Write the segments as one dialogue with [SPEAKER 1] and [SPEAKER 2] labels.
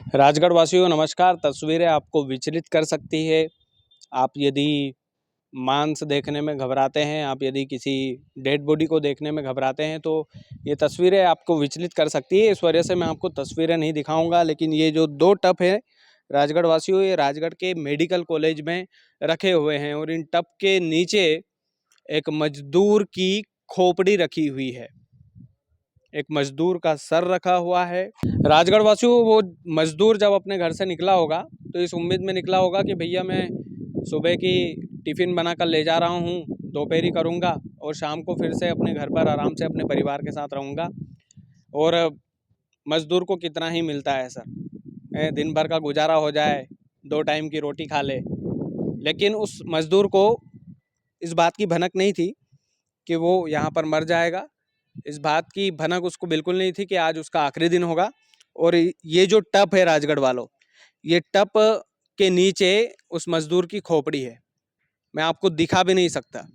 [SPEAKER 1] राजगढ़ वासियों नमस्कार। तस्वीरें आपको विचलित कर सकती है। आप यदि मांस देखने में घबराते हैं, आप यदि किसी डेड बॉडी को देखने में घबराते हैं तो ये तस्वीरें आपको विचलित कर सकती है। इस वजह से मैं आपको तस्वीरें नहीं दिखाऊंगा। लेकिन ये जो 2 टब है राजगढ़ वासियों, ये राजगढ़ के मेडिकल कॉलेज में रखे हुए हैं और इन टब के नीचे एक मजदूर की खोपड़ी रखी हुई है। एक मजदूर का सर रखा हुआ है। राजगढ़ वासियों, वो मजदूर जब अपने घर से निकला होगा तो इस उम्मीद में निकला होगा कि भैया मैं सुबह की टिफ़िन बनाकर ले जा रहा हूँ, दोपहरी करूँगा और शाम को फिर से अपने घर पर आराम से अपने परिवार के साथ रहूँगा। और मजदूर को कितना ही मिलता है सर, दिन भर का गुजारा हो जाए, 2 टाइम की रोटी खा ले। लेकिन उस मजदूर को इस बात की भनक नहीं थी कि वो यहाँ पर मर जाएगा। इस बात की भनक उसको बिल्कुल नहीं थी कि आज उसका आखिरी दिन होगा। और ये जो टप है राजगढ़ वालों, ये टप के नीचे उस मजदूर की खोपड़ी है। मैं आपको दिखा भी नहीं सकता।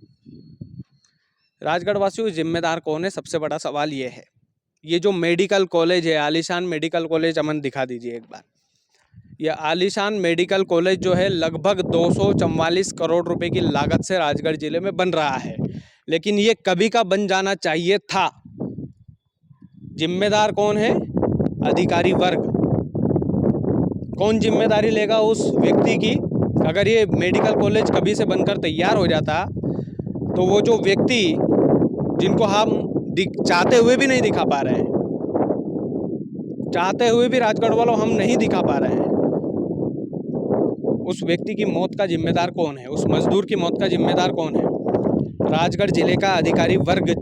[SPEAKER 1] राजगढ़ वासियों, जिम्मेदार कौन है? सबसे बड़ा सवाल ये है। ये जो मेडिकल कॉलेज है, आलीशान मेडिकल कॉलेज, अमन दिखा दीजिए एक बार। यह आलीशान मेडिकल कॉलेज जो है लगभग 244 करोड़ रुपए की लागत से राजगढ़ जिले में बन रहा है। लेकिन ये कभी का बन जाना चाहिए था। जिम्मेदार कौन है? अधिकारी वर्ग। कौन जिम्मेदारी लेगा उस व्यक्ति की? अगर ये मेडिकल कॉलेज कभी से बनकर तैयार हो जाता तो वो जो व्यक्ति जिनको हम चाहते हुए भी नहीं दिखा पा रहे हैं, चाहते हुए भी राजगढ़ वालों हम नहीं दिखा पा रहे हैं, उस व्यक्ति की मौत का जिम्मेदार कौन है? उस मजदूर की मौत का जिम्मेदार कौन है? राजगढ़ जिले का अधिकारी वर्ग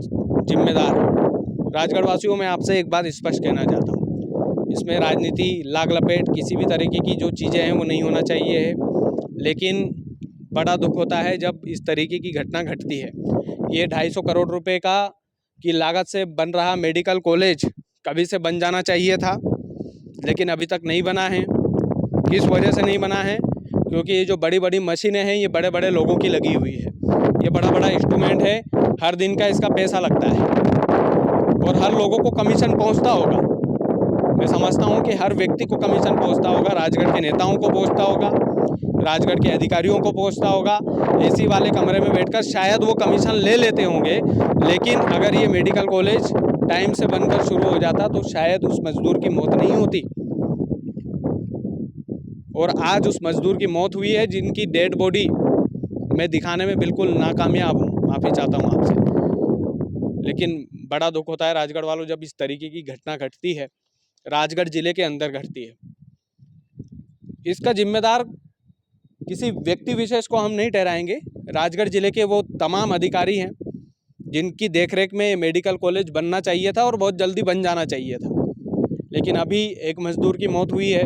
[SPEAKER 1] जिम्मेदार है। राजगढ़ वासियों, मैं आपसे एक बात स्पष्ट कहना चाहता हूँ, इसमें राजनीति, लाग लपेट, किसी भी तरीके की जो चीज़ें हैं वो नहीं होना चाहिए है। लेकिन बड़ा दुख होता है जब इस तरीके की घटना घटती है। ये 250 करोड़ रुपए की लागत से बन रहा मेडिकल कॉलेज कभी से बन जाना चाहिए था, लेकिन अभी तक नहीं बना है। किस वजह से नहीं बना है? क्योंकि ये जो बड़ी बड़ी मशीनें हैं ये बड़े बड़े लोगों की लगी हुई है। ये बड़ा बड़ा इंस्ट्रूमेंट है, हर दिन का इसका पैसा लगता है और हर लोगों को कमीशन पहुंचता होगा। मैं समझता हूं कि हर व्यक्ति को कमीशन पहुंचता होगा, राजगढ़ के नेताओं को पहुंचता होगा, राजगढ़ के अधिकारियों को पहुंचता होगा। एसी वाले कमरे में बैठकर शायद वो कमीशन ले लेते होंगे। लेकिन अगर ये मेडिकल कॉलेज टाइम से बनकर शुरू हो जाता तो शायद उस मजदूर की मौत नहीं होती। और आज उस मजदूर की मौत हुई है जिनकी डेड बॉडी मैं दिखाने में बिल्कुल नाकामयाब हूँ। माफ़ी चाहता हूँ आपसे। लेकिन बड़ा दुख होता है राजगढ़ वालों जब इस तरीके की घटना घटती है, राजगढ़ जिले के अंदर घटती है। इसका जिम्मेदार किसी व्यक्ति विशेष को हम नहीं ठहराएंगे। राजगढ़ जिले के वो तमाम अधिकारी हैं जिनकी देखरेख में मेडिकल कॉलेज बनना चाहिए था और बहुत जल्दी बन जाना चाहिए था। लेकिन अभी एक मजदूर की मौत हुई है,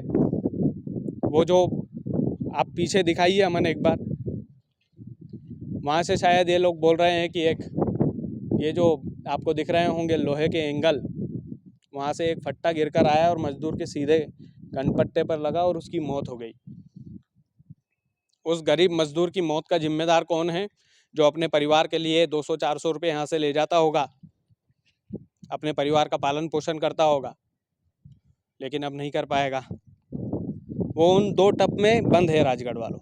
[SPEAKER 1] वो जो आप पीछे दिखाइए अमन एक बार, वहाँ से शायद ये लोग बोल रहे हैं कि एक ये जो आपको दिख रहे होंगे लोहे के एंगल, वहाँ से एक फट्टा गिरकर आया और मजदूर के सीधे कनपट्टे पर लगा और उसकी मौत हो गई। उस गरीब मजदूर की मौत का जिम्मेदार कौन है? जो अपने परिवार के लिए 200-400 रुपये यहाँ से ले जाता होगा, अपने परिवार का पालन पोषण करता होगा, लेकिन अब नहीं कर पाएगा। वो उन 2 टप में बंद है राजगढ़ वालों।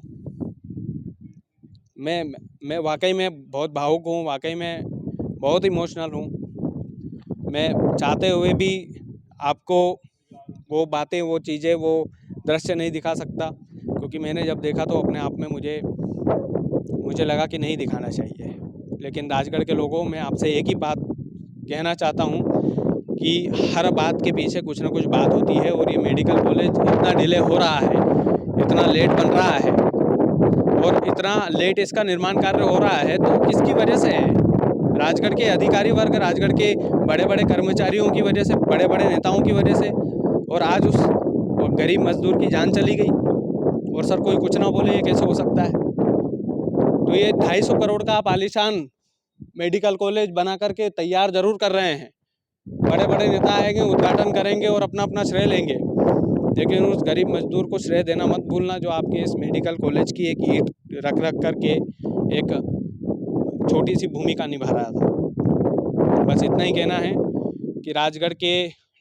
[SPEAKER 1] मैं वाकई में बहुत भावुक हूँ, वाकई में बहुत इमोशनल हूँ। मैं चाहते हुए भी आपको वो बातें, वो चीज़ें, वो दृश्य नहीं दिखा सकता, क्योंकि मैंने जब देखा तो अपने आप में मुझे लगा कि नहीं दिखाना चाहिए। लेकिन राजगढ़ के लोगों, मैं आपसे एक ही बात कहना चाहता हूँ कि हर बात के पीछे कुछ ना कुछ बात होती है। और ये मेडिकल कॉलेज इतना डिले हो रहा है, इतना लेट बन रहा है और इतना लेट इसका निर्माण कार्य हो रहा है, तो किसकी वजह से है? राजगढ़ के अधिकारी वर्ग, राजगढ़ के बड़े बड़े कर्मचारियों की वजह से, बड़े बड़े नेताओं की वजह से। और आज उस गरीब मजदूर की जान चली गई और सर कोई कुछ ना बोले, ये कैसे हो सकता है? तो ये 250 करोड़ का आप आलीशान मेडिकल कॉलेज बना करके तैयार जरूर कर रहे हैं, बड़े बड़े नेता आएंगे, उद्घाटन करेंगे और अपना अपना श्रेय लेंगे, लेकिन उस गरीब मजदूर को श्रेय देना मत भूलना, जो आपके इस मेडिकल कॉलेज की एक ईंट रख रख करके एक छोटी सी भूमिका निभा रहा था। बस इतना ही कहना है कि राजगढ़ के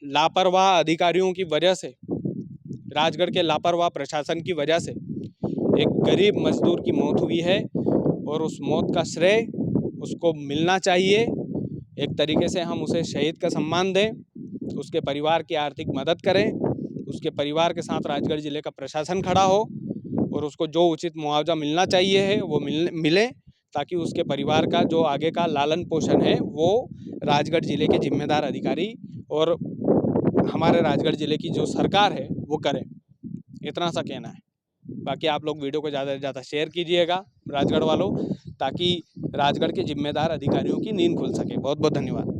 [SPEAKER 1] लापरवाह अधिकारियों की वजह से राजगढ़ के लापरवाह प्रशासन की वजह से एक गरीब मजदूर की मौत हुई है और उस मौत का श्रेय उसको मिलना चाहिए। एक तरीके से हम उसे शहीद का सम्मान दें, उसके परिवार की आर्थिक मदद करें, उसके परिवार के साथ राजगढ़ जिले का प्रशासन खड़ा हो और उसको जो उचित मुआवजा मिलना चाहिए है वो मिले, ताकि उसके परिवार का जो आगे का लालन पोषण है वो राजगढ़ जिले के जिम्मेदार अधिकारी और हमारे राजगढ़ जिले की जो सरकार है वो करे। इतना सा कहना है। बाकी आप लोग वीडियो को ज़्यादा से ज़्यादा शेयर कीजिएगा राजगढ़ वालों, ताकि राजगढ़ के जिम्मेदार अधिकारियों की नींद खुल सके। बहुत बहुत धन्यवाद।